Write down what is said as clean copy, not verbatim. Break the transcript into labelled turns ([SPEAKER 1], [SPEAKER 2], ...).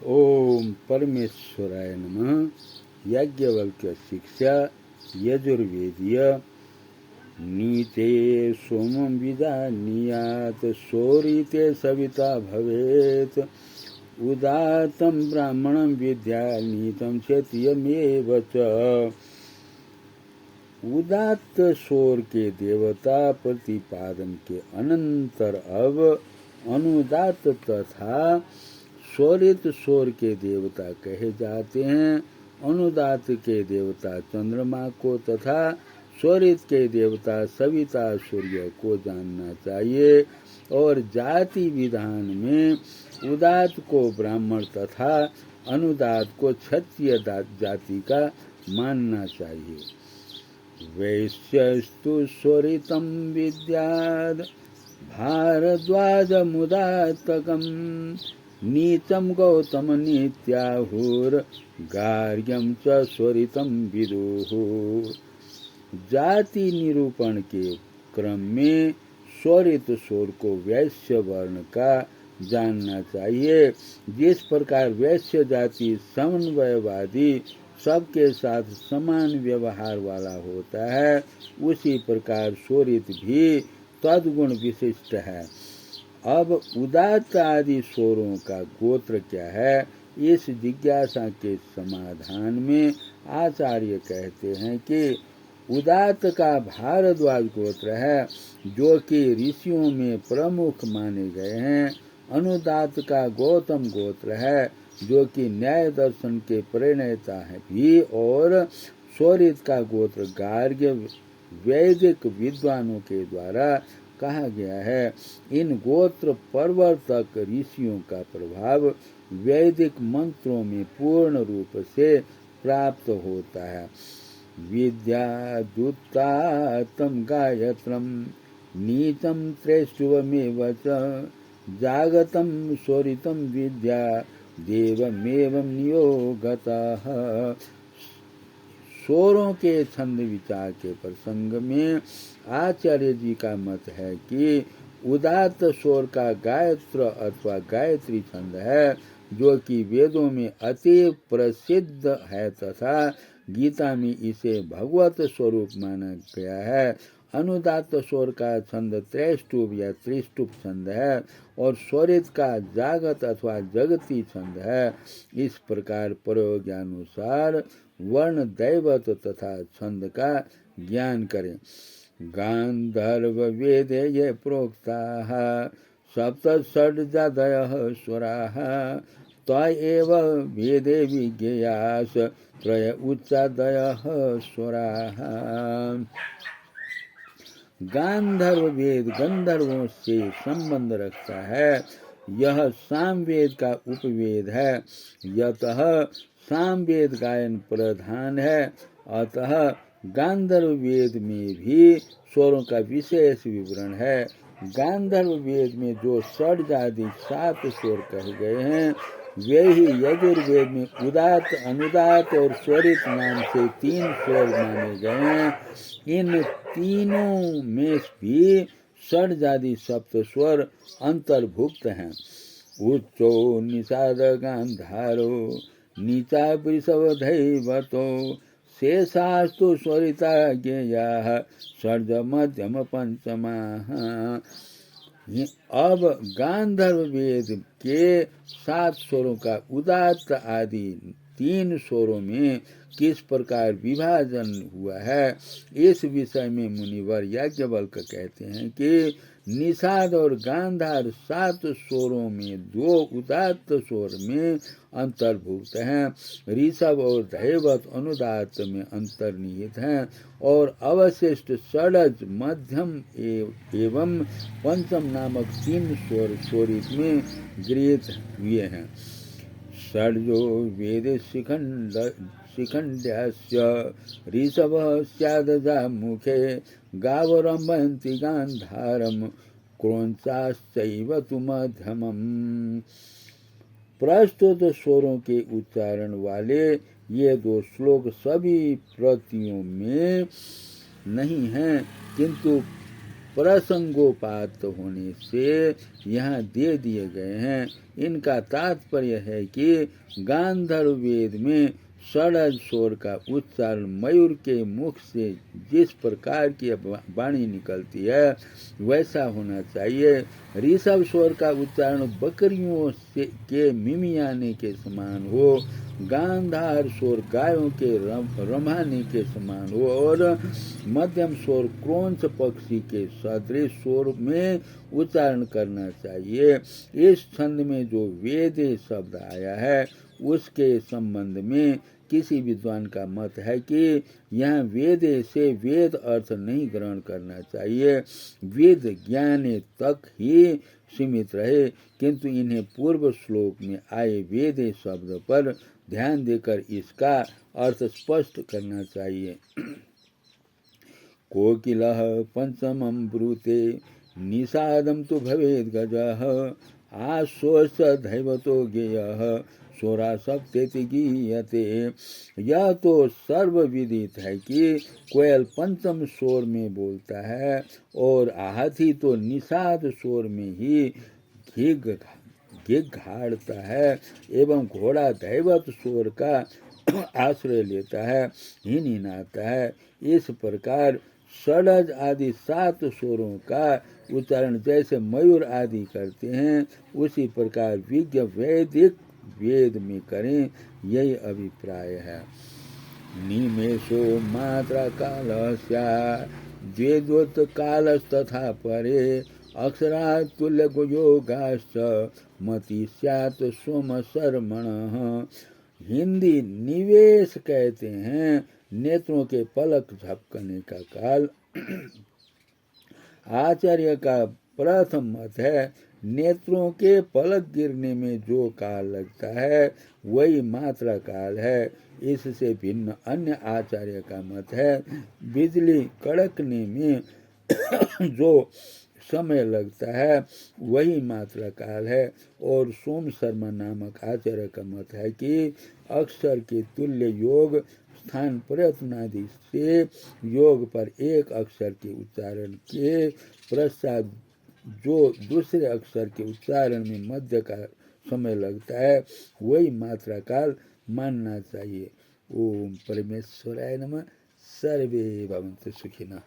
[SPEAKER 1] ओम परमेश्वराय नमः। याज्ञवल्क्य शिक्षा यजुर्वेदीय नीते सोमं विजानीयात् सोरिते सविता भवेत् उदात्तं ब्राह्मणं विद्या नीतं क्षेत्रियमेव च। उदात्त शोर के देवता प्रतिपादन के अनंतर अब अनुदात तथा स्वरित शोर के देवता कहे जाते हैं। अनुदात के देवता चंद्रमा को तथा स्वरित के देवता सविता सूर्य को जानना चाहिए और जाति विधान में उदात को ब्राह्मण तथा अनुदात को क्षत्रिय जाति का मानना चाहिए। वैश्यस्तु स्वरितं विद्याद् भारद्वाजमुदात्तकम् नीचं गौतम नित्याहुर्गार्ग्यं च स्वरितं विदुः। जाति निरूपण के क्रम में स्वरित स्वर को वैश्य वर्ण का जानना चाहिए। जिस प्रकार वैश्य जाति समन्वयवादी सबके साथ समान व्यवहार वाला होता है, उसी प्रकार स्वरित भी तद्गुण विशिष्ट है। अब उदात्त आदि स्वरों का गोत्र क्या है, इस जिज्ञासा के समाधान में आचार्य कहते हैं कि उदात्त का भारद्वाज गोत्र है, जो कि ऋषियों में प्रमुख माने गए हैं। अनुदात का गौतम गोत्र है, जो कि न्याय दर्शन के प्रणेता है भी, और स्वरित का गोत्र गार्ग्य वैदिक विद्वानों के द्वारा कहा गया है। इन गोत्र प्रवर्तक ऋषियों का प्रभाव वैदिक मंत्रों में पूर्ण रूप से प्राप्त होता है। विद्या दुत्तातं गायत्रं नीतं त्रेष्टुवमेव च जागतं स्वरितं विद्या देवमेवं नियोगतः। स्वरों के छंद विचार के प्रसंग में आचार्य जी का मत है कि उदात्त स्वर का गायत्र अथवा गायत्री छंद है, जो कि वेदों में अति प्रसिद्ध है तथा गीता में इसे भगवत स्वरूप माना गया है। अनुदात्त स्वर का छंद त्रैष्टुप या त्रिष्टुप छंद है और स्वरित का जागत अथवा जगती छंद है। इस प्रकार प्रयोगानुसार वर्ण दैवत तथा छंद का ज्ञान करें। गांधर्व वेदे ये प्रोक्ताः सप्त षड्जादयः स्वराः त्वय एव वेदे विज्ञेयास त्रय उच्चादयः स्वराः। गांधर्व वेद गंधर्वों से संबंध रखता है। यह सामवेद का उपवेद है। यतः सामवेद गायन प्रधान है, अतः गांधर्व वेद में भी स्वरों का विशेष विवरण है। गांधर्व वेद में जो षड्जादि 7 स्वर कहे गए हैं, वे ही यजुर्वेद में उदात्त अनुदात्त और स्वरित नाम से 3 स्वर माने गए हैं। इन तीनों में भी षड्जादि सप्त स्वर अंतर्भुक्त हैं। उच्चो निषाद गांधारो नीचा वृषभदैवतो शेषास्तु स्वरिता ज्ञेयाः षड्ज मध्यम पंचमाः। अब गांधर्व वेद के 7 स्वरों का उदात्त आदि 3 स्वरों में किस प्रकार विभाजन हुआ है, इस विषय में मुनिवर याज्ञवल्क्य कहते हैं कि निषाद और गांधार 7 स्वरों में 2 उदात्त स्वर में अंतर्भुक्त हैं। ऋषभ और दैवत अनुदात्त में अंतर्निहित हैं और अवशिष्ट षडज मध्यम एवं पंचम नामक 3 स्वर स्वरित में गृहीत हुए हैं। षड्जो वेद शिखंड्यस्य ऋषभः स्यादजा मुखे गावरम्भन्ति गांधारम क्रौंचाश्चैव तु मध्यमम्। प्रस्तुत स्वरों के उच्चारण वाले ये 2 श्लोक सभी प्रतियों में नहीं हैं, किंतु प्रसंगोपात होने से यहाँ दे दिए गए हैं। इनका तात्पर्य है कि गांधर्व वेद में षडज स्वर का उच्चारण मयूर के मुख से जिस प्रकार की वाणी निकलती है वैसा होना चाहिए। ऋषभ स्वर का उच्चारण बकरियों के मिमियाने के समान हो, गांधार स्वर गायों के रमाने के समान हो और मध्यम स्वर क्रोंच पक्षी के सदृश स्वर में उच्चारण करना चाहिए। इस छंद में जो वेदे शब्द आया है उसके संबंध में किसी विद्वान का मत है कि यहाँ वेदे से वेद अर्थ नहीं ग्रहण करना चाहिए, वेद ज्ञाने तक ही सीमित रहे, किंतु इन्हें पूर्व श्लोक में आए वेदे शब्द पर ध्यान देकर इसका अर्थ स्पष्ट करना चाहिए। कोकिलः पंचमं ब्रूते निषादं तु भवेद् गजः आश्वस्य दैवतो गेयः सोरा सप्तेति गीयते। यह तो सर्वविदित है कि कोयल पंचम स्वर में बोलता है और हाथी तो निषाद स्वर में ही घाड़ता है एवं घोड़ा दैवत स्वर का आश्रय लेता है, हिनहिनाता है। इस प्रकार षडज आदि 7 स्वरों का उच्चारण जैसे मयूर आदि करते हैं उसी प्रकार विज्ञ वैदिक वेद में करें, यही अभिप्राय है। निमेषो मात्रा कालस्या द्वेद्वत् कालस्तथा परे अक्षरा तुल्य योगाश्च मति स्यात् सोम शर्मणः। हिंदी निवेश कहते हैं नेत्रों के पलक झपकने का काल। आचार्य का प्रथम मत है नेत्रों के पलक गिरने में जो काल लगता है वही मात्रा काल है। इससे भिन्न अन्य आचार्य का मत है बिजली कड़कने में जो समय लगता है वही मात्रा काल है। और सोम शर्मा नामक आचार्य का मत है कि अक्षर के तुल्य योग स्थान प्रयत्नादि से योग पर एक अक्षर के उच्चारण के पश्चात जो दूसरे अक्षर के उच्चारण में मध्य का समय लगता है वही मात्रा काल मानना चाहिए। ओम परमेश्वराय नमः। सर्वे भवन्तु सुखिनः।